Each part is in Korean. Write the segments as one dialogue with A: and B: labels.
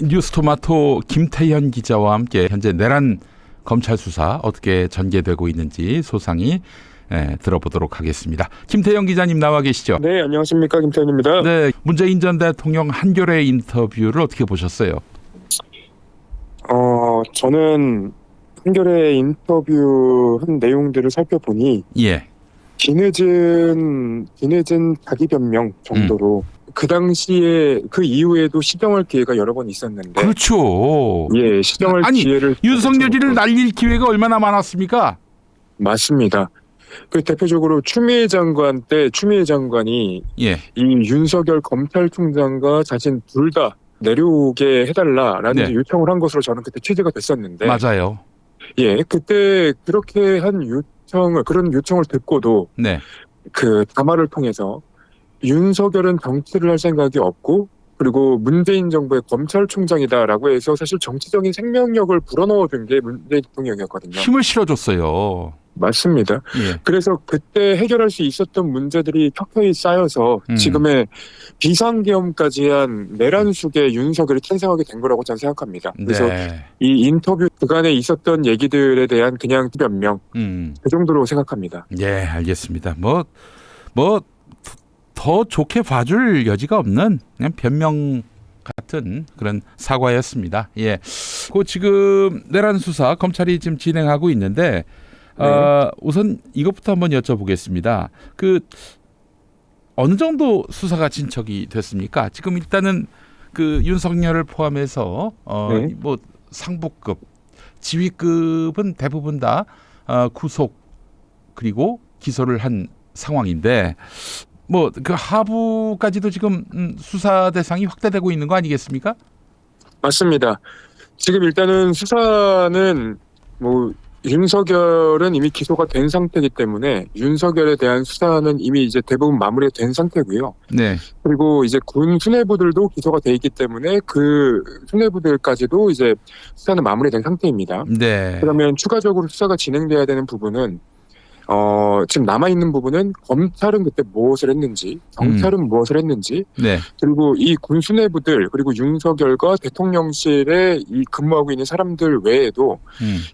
A: 뉴스토마토 김태현 기자와 함께 현재 내란 검찰 수사 어떻게 전개되고 있는지 소상히 들어보도록 하겠습니다. 김태현 기자님 나와 계시죠?
B: 네, 안녕하십니까. 김태현입니다.
A: 네, 문재인 전 대통령 한겨레 인터뷰를 어떻게 보셨어요?
B: 저는 한겨레 인터뷰한 내용들을 살펴보니
A: 예.
B: 뒤늦은 자기 변명 정도로 그 당시에 그 이후에도 시정할 기회가 여러 번 있었는데
A: 그렇죠.
B: 예, 시정할 기회를
A: 윤석열이를 날릴 기회가 얼마나 많았습니까?
B: 맞습니다. 그 대표적으로 추미애 장관 때 추미애 장관이
A: 예.
B: 이 윤석열 검찰총장과 자신 둘 다 내려오게 해달라라는
A: 네.
B: 요청을 한 것으로 저는 그때 취재가 됐었는데
A: 맞아요.
B: 예, 그때 그렇게 한 그런 요청을 듣고도
A: 네.
B: 그 담화를 통해서 윤석열은 정치를 할 생각이 없고 그리고 문재인 정부의 검찰총장이다라고 해서 사실 정치적인 생명력을 불어넣어준 게 문재인 대통령이었거든요.
A: 힘을 실어줬어요.
B: 맞습니다.
A: 예.
B: 그래서 그때 해결할 수 있었던 문제들이 켜켜이 쌓여서 지금의 비상계엄까지 한 내란 속에 윤석열이 탄생하게 된 거라고 저는 생각합니다. 그래서
A: 네.
B: 이 인터뷰 그간에 있었던 얘기들에 대한 그냥 변명 그 정도로 생각합니다.
A: 예, 알겠습니다. 더 좋게 봐줄 여지가 없는 그냥 변명 같은 그런 사과였습니다. 예. 그 지금 내란 수사 검찰이 지금 진행하고 있는데 우선 이것부터 한번 여쭤보겠습니다. 그 어느 정도 수사가 진척이 됐습니까? 지금 일단은 그 윤석열을 포함해서 뭐 상부급, 지휘급은 대부분 다 구속 그리고 기소를 한 상황인데 뭐 그 하부까지도 지금 수사 대상이 확대되고 있는 거 아니겠습니까?
B: 맞습니다. 지금 일단은 수사는 뭐 윤석열은 이미 기소가 된 상태이기 때문에 윤석열에 대한 수사는 이미 이제 대부분 마무리된 상태고요.
A: 네.
B: 그리고 이제 군 수뇌부들도 기소가 돼 있기 때문에 그 수뇌부들까지도 이제 수사는 마무리된 상태입니다.
A: 네.
B: 그러면 추가적으로 수사가 진행돼야 되는 부분은 지금 남아있는 부분은 검찰은 그때 무엇을 했는지, 경찰은 무엇을 했는지,
A: 네.
B: 그리고 이 군 수뇌부들, 그리고 윤석열과 대통령실에 이 근무하고 있는 사람들 외에도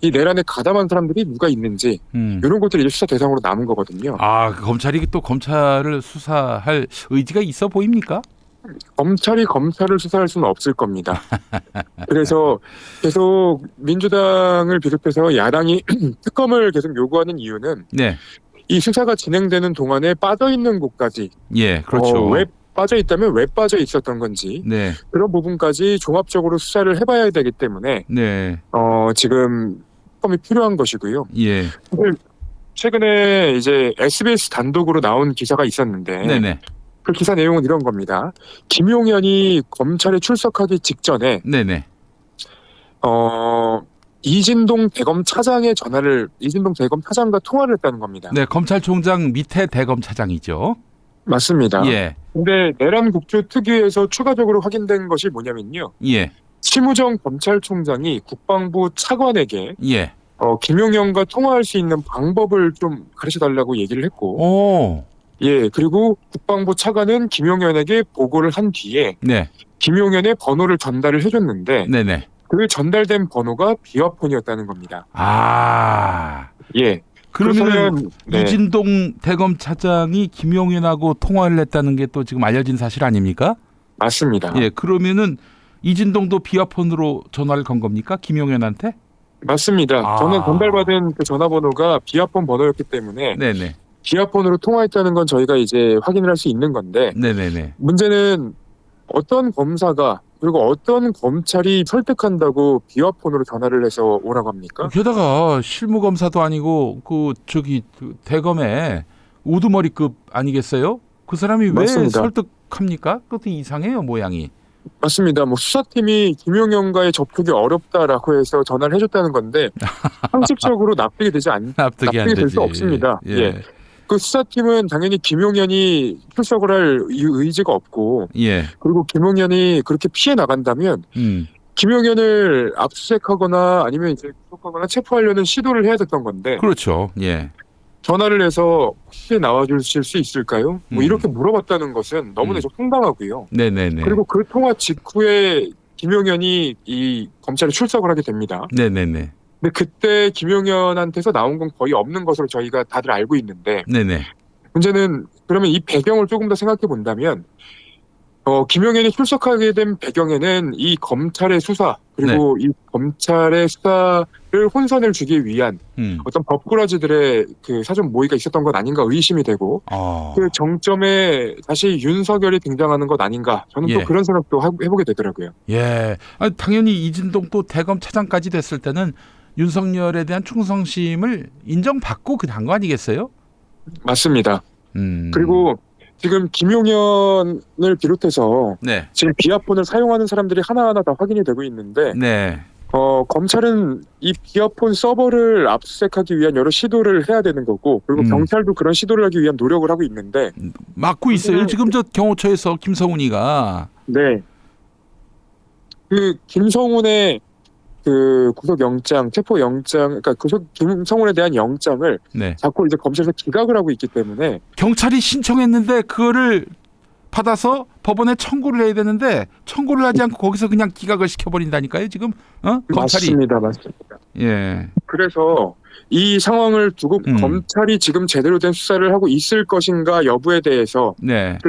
B: 이 내란에 가담한 사람들이 누가 있는지, 이런 것들이 이제 수사 대상으로 남은 거거든요.
A: 검찰이 또 검찰을 수사할 의지가 있어 보입니까?
B: 검찰이 검찰을 수사할 수는 없을 겁니다. 그래서 계속 민주당을 비롯해서 야당이 특검을 계속 요구하는 이유는
A: 네.
B: 이 수사가 진행되는 동안에 빠져있는 곳까지
A: 예, 그렇죠.
B: 왜 빠져 있다면 왜 빠져 있었던 건지
A: 네.
B: 그런 부분까지 종합적으로 수사를 해봐야 되기 때문에
A: 네.
B: 지금 특검이 필요한 것이고요.
A: 예.
B: 최근에 이제 SBS 단독으로 나온 기사가 있었는데
A: 네네.
B: 그 기사 내용은 이런 겁니다. 김용현이 검찰에 출석하기 직전에
A: 네네.
B: 이진동 대검 차장의 이진동 대검 차장과 통화를 했다는 겁니다.
A: 네, 검찰총장 밑에 대검 차장이죠.
B: 맞습니다.
A: 예.
B: 근데 내란 국조 특위에서 추가적으로 확인된 것이 뭐냐면요.
A: 예.
B: 심우정 검찰총장이 국방부 차관에게
A: 예.
B: 김용현과 통화할 수 있는 방법을 좀 가르쳐 달라고 얘기를 했고,
A: 오.
B: 예, 그리고 국방부 차관은 김용현에게 보고를 한 뒤에
A: 네.
B: 김용현의 번호를 전달을 해줬는데,
A: 네네.
B: 그 전달된 번호가 비화폰이었다는 겁니다. 예.
A: 그러면 이진동 대검 차장이 김용현하고 통화를 했다는 게 또 지금 알려진 사실 아닙니까?
B: 맞습니다.
A: 예. 그러면은 이진동도 비화폰으로 전화를 건 겁니까? 김용현한테?
B: 맞습니다. 저는 전달받은 그 전화번호가 비화폰 번호였기 때문에
A: 네네.
B: 비화폰으로 통화했다는 건 저희가 이제 확인을 할 수 있는 건데,
A: 네네네.
B: 문제는 어떤 검사가 그리고 어떤 검찰이 설득한다고 비화폰으로 전화를 해서 오라고 합니까?
A: 게다가 실무검사도 아니고 그 대검의 우두머리급 아니겠어요? 그 사람이
B: 맞습니다.
A: 왜 설득합니까? 그것도 이상해요, 모양이.
B: 맞습니다. 뭐 수사팀이 김용현과의 접촉이 어렵다라고 해서 전화를 해줬다는 건데 상식적으로 납득이 될 수 없습니다. 예. 그 수사팀은 당연히 김용현이 출석을 할 의지가 없고,
A: 예.
B: 그리고 김용현이 그렇게 피해 나간다면 김용현을 압수수색하거나 아니면 이제 구속하거나 체포하려는 시도를 해야 됐던 건데.
A: 그렇죠. 예.
B: 전화를 해서 혹시 나와주실 수 있을까요? 뭐 이렇게 물어봤다는 것은 너무나 좀 황당하고요.
A: 네네네.
B: 그리고 그 통화 직후에 김용현이 이 검찰에 출석을 하게 됩니다.
A: 네네네.
B: 근데 그때 김용현한테서 나온 건 거의 없는 것으로 저희가 다들 알고 있는데
A: 네네.
B: 문제는 그러면 이 배경을 조금 더 생각해 본다면 김용현이 출석하게 된 배경에는 이 검찰의 수사 그리고 이 검찰의 수사를 혼선을 주기 위한 어떤 법꾸라지들의 그 사전 모의가 있었던 것 아닌가 의심이 되고 그 정점에 다시 윤석열이 등장하는 것 아닌가 저는 또 그런 생각도 해보게 되더라고요.
A: 예, 아니, 당연히 이진동 또 대검 차장까지 됐을 때는 윤석열에 대한 충성심을 인정받고 그 한 거 아니겠어요?
B: 맞습니다. 그리고 지금 김용현을 비롯해서
A: 네.
B: 지금 비아폰을 사용하는 사람들이 하나하나 다 확인이 되고 있는데
A: 네.
B: 검찰은 이 비아폰 서버를 압수수색하기 위한 여러 시도를 해야 되는 거고 그리고 경찰도 그런 시도를 하기 위한 노력을 하고 있는데
A: 막고 있어요. 지금 저 경호처에서 김성훈이가
B: 네. 그 김성훈의 그 구속영장, 체포영장, 그러니까 김성훈에 대한 영장을 자꾸 이제 검찰에서 기각을 하고 있기 때문에
A: 경찰이 신청했는데 그거를 받아서 법원에 청구를 해야 되는데 청구를 하지 않고 거기서 그냥 기각을 시켜버린다니까요. 지금 검찰이.
B: 맞습니다.
A: 예.
B: 그래서 이 상황을 두고 검찰이 지금 제대로 된 수사를 하고 있을 것인가 여부에 대해서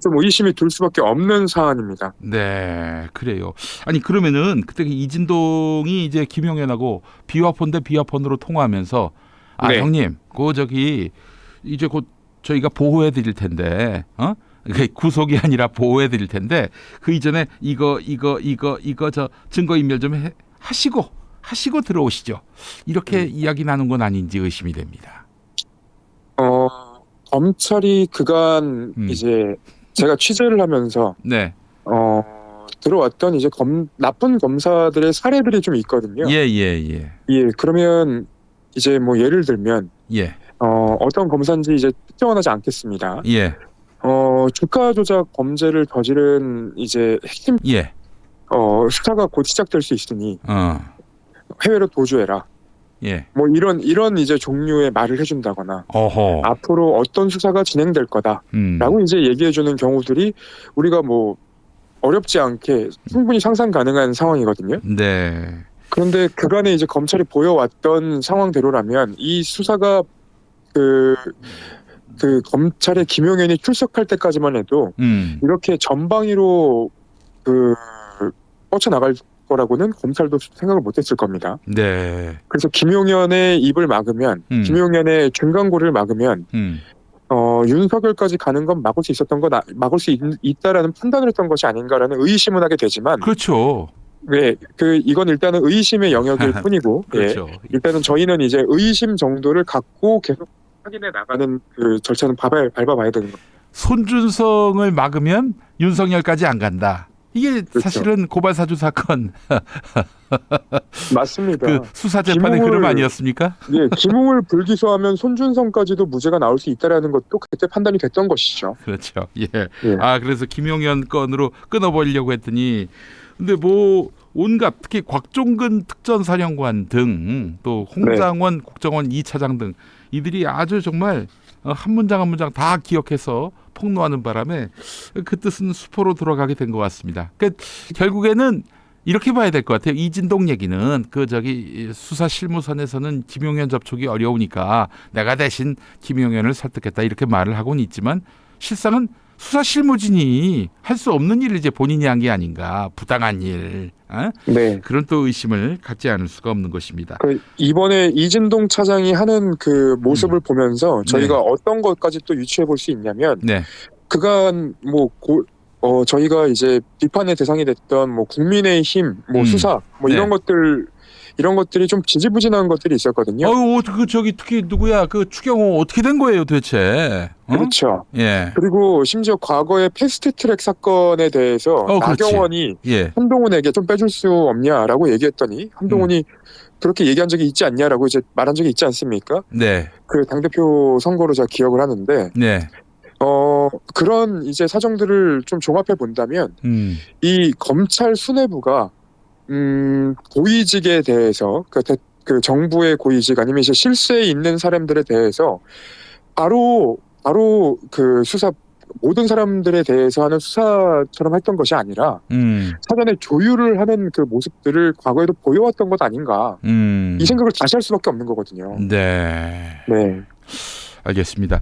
B: 좀 의심이 들 수밖에 없는 사안입니다.
A: 네, 그래요. 아니 그러면은 그때 이진동이 이제 김용현하고 비화폰 대 비화폰으로 통화하면서 형님, 저기 이제 곧 저희가 보호해 드릴 텐데, 구속이 아니라 보호해 드릴 텐데 그 이전에 이거 저 증거 인멸 좀 하시고 들어오시죠. 이렇게 이야기 나눈 건 아닌지 의심이 됩니다.
B: 검찰이 그간 이제 제가 취재를 하면서 들어왔던 이제 나쁜 검사들의 사례들이 좀 있거든요.
A: 예.
B: 그러면 이제 뭐 예를 들면 어떤 검사인지 이제 특정은 하지 않겠습니다. 주가 조작 범죄를 저지른 이제 핵심 수사가 곧 시작될 수 있으니 해외로 도주해라. 뭐 이런 이제 종류의 말을 해준다거나 앞으로 어떤 수사가 진행될 거다라고 이제 얘기해주는 경우들이 우리가 뭐 어렵지 않게 충분히 상상 가능한 상황이거든요. 그런데 그간에 이제 검찰이 보여왔던 상황대로라면 이 수사가 그 검찰의 김용현이 출석할 때까지만 해도 이렇게 전방위로 뻗쳐나갈 거라고는 검찰도 생각을 못했을 겁니다. 그래서 김용현의 입을 막으면 김용현의 중간고를 막으면 윤석열까지 가는 건 막을 수 있다라는 판단을 했던 것이 아닌가라는 의심은 하게 되지만
A: 그렇죠.
B: 이건 일단은 의심의 영역일 뿐이고
A: 그렇죠.
B: 일단은 저희는 이제 의심 정도를 갖고 계속 확인해 나가는 그 절차는 밟아봐야 되는 겁니다.
A: 손준성을 막으면 윤석열까지 안 간다. 이게 사실은 고발사주 사건
B: 맞습니다.
A: 그 수사 재판의 흐름 아니었습니까?
B: 김웅을 불기소하면 손준성까지도 무죄가 나올 수 있다라는 것도 그때 판단이 됐던 것이죠.
A: 그렇죠. 그래서 김용현 건으로 끊어버리려고 했더니 근데 뭐 온갖 특히 곽종근 특전사령관 등 또 홍장원 국정원 2차장 등 이들이 아주 정말 한 문장 한 문장 다 기억해서 폭로하는 바람에 그 뜻은 수포로 돌아가게 된 것 같습니다. 그러니까 결국에는 이렇게 봐야 될 것 같아요. 이진동 얘기는 수사 실무선에서는 김용현 접촉이 어려우니까 내가 대신 김용현을 설득했다 이렇게 말을 하고는 있지만 실상은 수사 실무진이 할 수 없는 일을 이제 본인이 한 게 아닌가, 부당한 일, 그런 또 의심을 갖지 않을 수가 없는 것입니다.
B: 이번에 이진동 차장이 하는 그 모습을 보면서 저희가 어떤 것까지 또 유추해 볼 수 있냐면 그간 뭐 저희가 이제 비판의 대상이 됐던 뭐 국민의힘, 뭐 수사, 뭐 이런 것들이 좀 지지부진한 것들이 있었거든요.
A: 저기 특히 누구야? 그 추경호 어떻게 된 거예요, 도대체?
B: 그렇죠. 그리고 심지어 과거의 패스트트랙 사건에 대해서 나경원이 한동훈에게 좀 빼줄 수 없냐라고 얘기했더니 한동훈이 그렇게 얘기한 적이 있지 않냐라고 이제 말한 적이 있지 않습니까? 그 당대표 선거로 제가 기억을 하는데 그런 이제 사정들을 좀 종합해 본다면 이 검찰 수뇌부가 고위직에 대해서 그 정부의 고위직 아니면 이제 실세에 있는 사람들에 대해서 바로 그 수사 모든 사람들에 대해서 하는 수사처럼 했던 것이 아니라 사전에 조율을 하는 그 모습들을 과거에도 보여왔던 것 아닌가. 이 생각을 다시 할 수밖에 없는 거거든요.
A: 네.
B: 네.
A: 알겠습니다.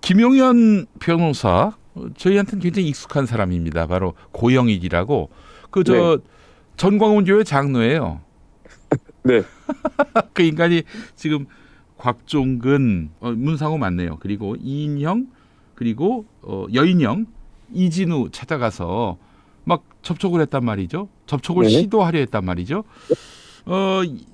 A: 김용현 변호사 저희한테는 굉장히 익숙한 사람입니다. 바로 고영익이라고
B: 네.
A: 전광훈교회 장로예요.
B: 네.
A: 그 인간이 지금 곽종근, 문상호 맞네요. 그리고 이인영, 그리고 여인영, 이진우 찾아가서 막 접촉을 했단 말이죠. 접촉을
B: 네.
A: 시도하려 했단 말이죠.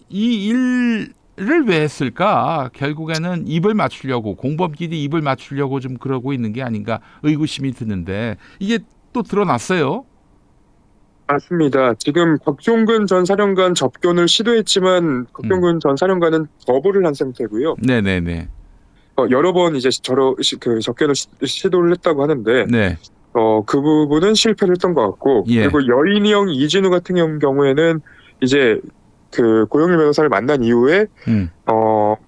A: 이 일을 왜 했을까? 결국에는 입을 맞추려고, 공범끼리 입을 맞추려고 좀 그러고 있는 게 아닌가 의구심이 드는데 이게 또 드러났어요.
B: 맞습니다. 지금 곽종근 전 사령관 접견을 시도했지만 곽종근 전 사령관은 거부를 한 상태고요.
A: 네네네.
B: 여러 번 이제 그 접견을 시도를 했다고 하는데
A: 네.
B: 그 부분은 실패를 했던 것 같고
A: 예.
B: 그리고 여인형 이진우 같은 경우에는 이제 그 고영일 변호사를 만난 이후에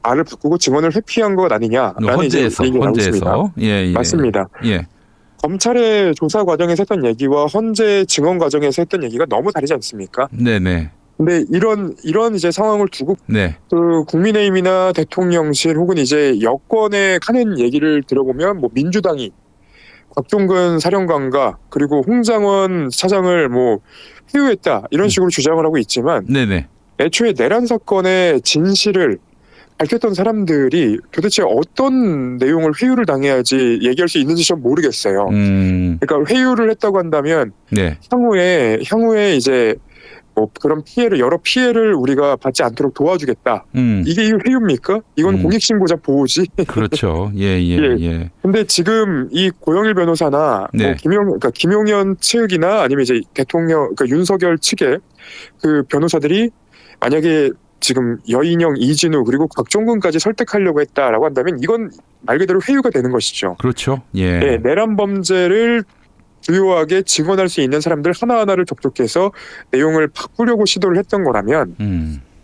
B: 말을 바꾸고 증언을 회피한 것 아니냐라는
A: 헌재에서. 예.
B: 맞습니다.
A: 예.
B: 검찰의 조사 과정에서 했던 얘기와 헌재 증언 과정에서 했던 얘기가 너무 다르지 않습니까?
A: 네네.
B: 근데 이런 이제 상황을 두고
A: 네.
B: 그 국민의힘이나 대통령실 혹은 이제 여권에 하는 얘기를 들어보면 뭐 민주당이 곽종근 사령관과 그리고 홍장원 차장을 뭐 회유했다 이런 식으로 주장을 하고 있지만
A: 네네.
B: 애초에 내란 사건의 진실을 밝혔던 사람들이 도대체 어떤 내용을 회유를 당해야지 얘기할 수 있는지 좀 모르겠어요. 그러니까 회유를 했다고 한다면
A: 네.
B: 향후에 이제 뭐 그런 여러 피해를 우리가 받지 않도록 도와주겠다. 이게 회유입니까? 이건 공익신고자 보호지.
A: 그렇죠. 예.
B: 근데 지금 이 고영일 변호사나
A: 네.
B: 그러니까 김용현 측이나 아니면 이제 대통령, 그러니까 윤석열 측의 그 변호사들이 만약에 지금 여인형 이진우 그리고 곽종근까지 설득하려고 했다라고 한다면 이건 말 그대로 회유가 되는 것이죠.
A: 그렇죠. 예.
B: 네, 내란 범죄를 주요하게 증언할 수 있는 사람들 하나하나를 접촉해서 내용을 바꾸려고 시도를 했던 거라면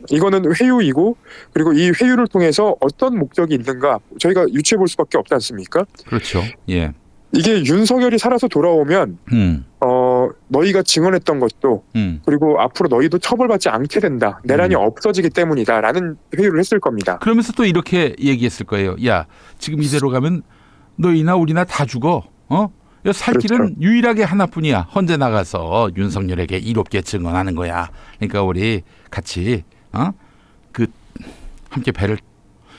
B: 이거는 회유이고 그리고 이 회유를 통해서 어떤 목적이 있는가 저희가 유추해 볼 수밖에 없지 않습니까?
A: 그렇죠. 예.
B: 이게 윤석열이 살아서 돌아오면 너희가 증언했던 것도 그리고 앞으로 너희도 처벌받지 않게 된다. 내란이 없어지기 때문이다라는 회유를 했을 겁니다.
A: 그러면서 또 이렇게 얘기했을 거예요. 야, 지금 이대로 가면 너희나 우리나 다 죽어. 살 길은
B: 그렇죠.
A: 유일하게 하나뿐이야. 헌재 나가서 윤석열에게 이롭게 증언하는 거야. 그러니까 우리 같이 함께 배를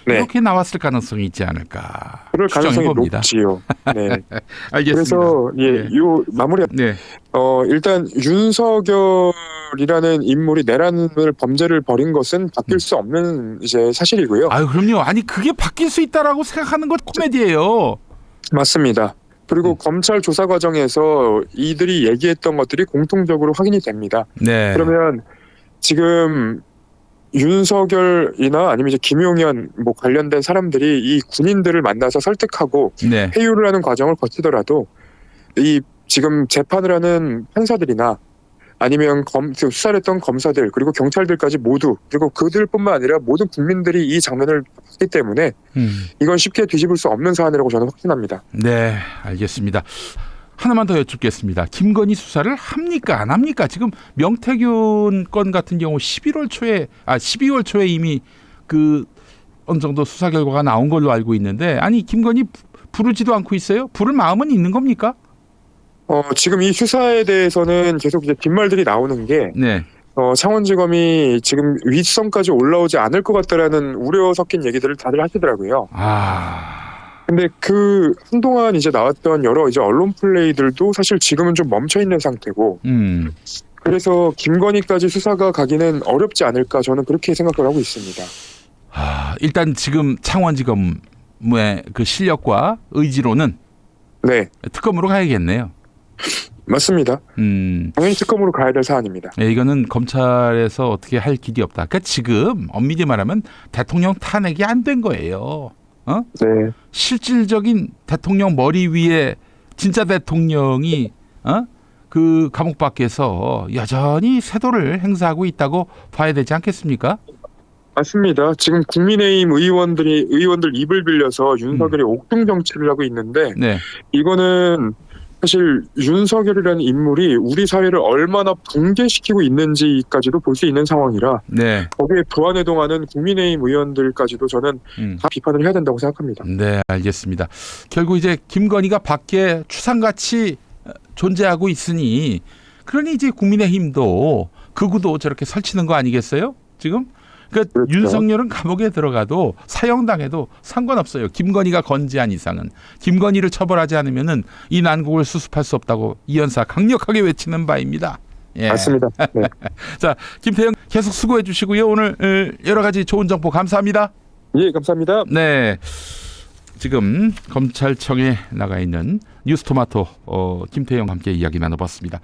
B: 네.
A: 이렇게 나왔을 가능성이 있지 않을까.
B: 그럴 가능성이
A: 봅니다.
B: 높지요. 네.
A: 알겠습니다.
B: 그래서 요 마무리.
A: 네.
B: 일단 윤석열이라는 인물이 범죄를 벌인 것은 바뀔 수 없는 이제 사실이고요.
A: 아유 그럼요. 아니 그게 바뀔 수 있다라고 생각하는 것 코미디예요.
B: 맞습니다. 그리고 검찰 조사 과정에서 이들이 얘기했던 것들이 공통적으로 확인이 됩니다.
A: 네.
B: 그러면 지금 윤석열이나 아니면 이제 김용현 뭐 관련된 사람들이 이 군인들을 만나서 설득하고
A: 네.
B: 회유를 하는 과정을 거치더라도 이 지금 재판을 하는 판사들이나 아니면 수사를 했던 검사들 그리고 경찰들까지 모두 그리고 그들뿐만 아니라 모든 국민들이 이 장면을 봤기 때문에 이건 쉽게 뒤집을 수 없는 사안이라고 저는 확신합니다.
A: 네, 알겠습니다. 하나만 더 여쭙겠습니다. 김건희 수사를 합니까 안 합니까? 지금 명태균 건 같은 경우 12월 초에 이미 그 어느 정도 수사 결과가 나온 걸로 알고 있는데 아니 김건희 부르지도 않고 있어요? 부를 마음은 있는 겁니까?
B: 지금 이 수사에 대해서는 계속 이제 뒷말들이 나오는 게
A: 네.
B: 창원지검이 지금 윗선까지 올라오지 않을 것 같다라는 우려 섞인 얘기들을 다들 하시더라고요. 근데 그 한동안 이제 나왔던 여러 이제 언론 플레이들도 사실 지금은 좀 멈춰 있는 상태고, 그래서 김건희까지 수사가 가기는 어렵지 않을까 저는 그렇게 생각을 하고 있습니다.
A: 일단 지금 창원지검의 그 실력과 의지로는
B: 네,
A: 특검으로 가야겠네요.
B: 맞습니다. 당연히 특검으로 가야 될 사안입니다.
A: 네, 이거는 검찰에서 어떻게 할 길이 없다. 그러니까 지금 엄밀히 말하면 대통령 탄핵이 안 된 거예요.
B: 네.
A: 실질적인 대통령 머리 위에 진짜 대통령이 그 감옥 밖에서 여전히 세도를 행사하고 있다고 봐야 되지 않겠습니까?
B: 맞습니다. 지금 국민의힘 의원들 입을 빌려서 윤석열이 옥중 정치를 하고 있는데
A: 네.
B: 이거는 사실 윤석열이라는 인물이 우리 사회를 얼마나 붕괴시키고 있는지까지도 볼 수 있는 상황이라
A: 네.
B: 거기에 부안해동하는 국민의힘 의원들까지도 저는 다 비판을 해야 된다고 생각합니다.
A: 네, 알겠습니다. 결국 이제 김건희가 밖에 추상같이 존재하고 있으니 그러니 이제 국민의힘도 극우도 저렇게 설치는 거 아니겠어요? 지금? 그러니까
B: 그렇죠.
A: 윤석열은 감옥에 들어가도 사형당해도 상관없어요. 김건희가 건재한 이상은. 김건희를 처벌하지 않으면은 이 난국을 수습할 수 없다고 이 연사 강력하게 외치는 바입니다. 예.
B: 맞습니다. 네.
A: 자, 김태형 계속 수고해 주시고요. 오늘 여러 가지 좋은 정보 감사합니다.
B: 예, 감사합니다.
A: 네. 지금 검찰청에 나가 있는 뉴스토마토 김태형 함께 이야기 나눠봤습니다.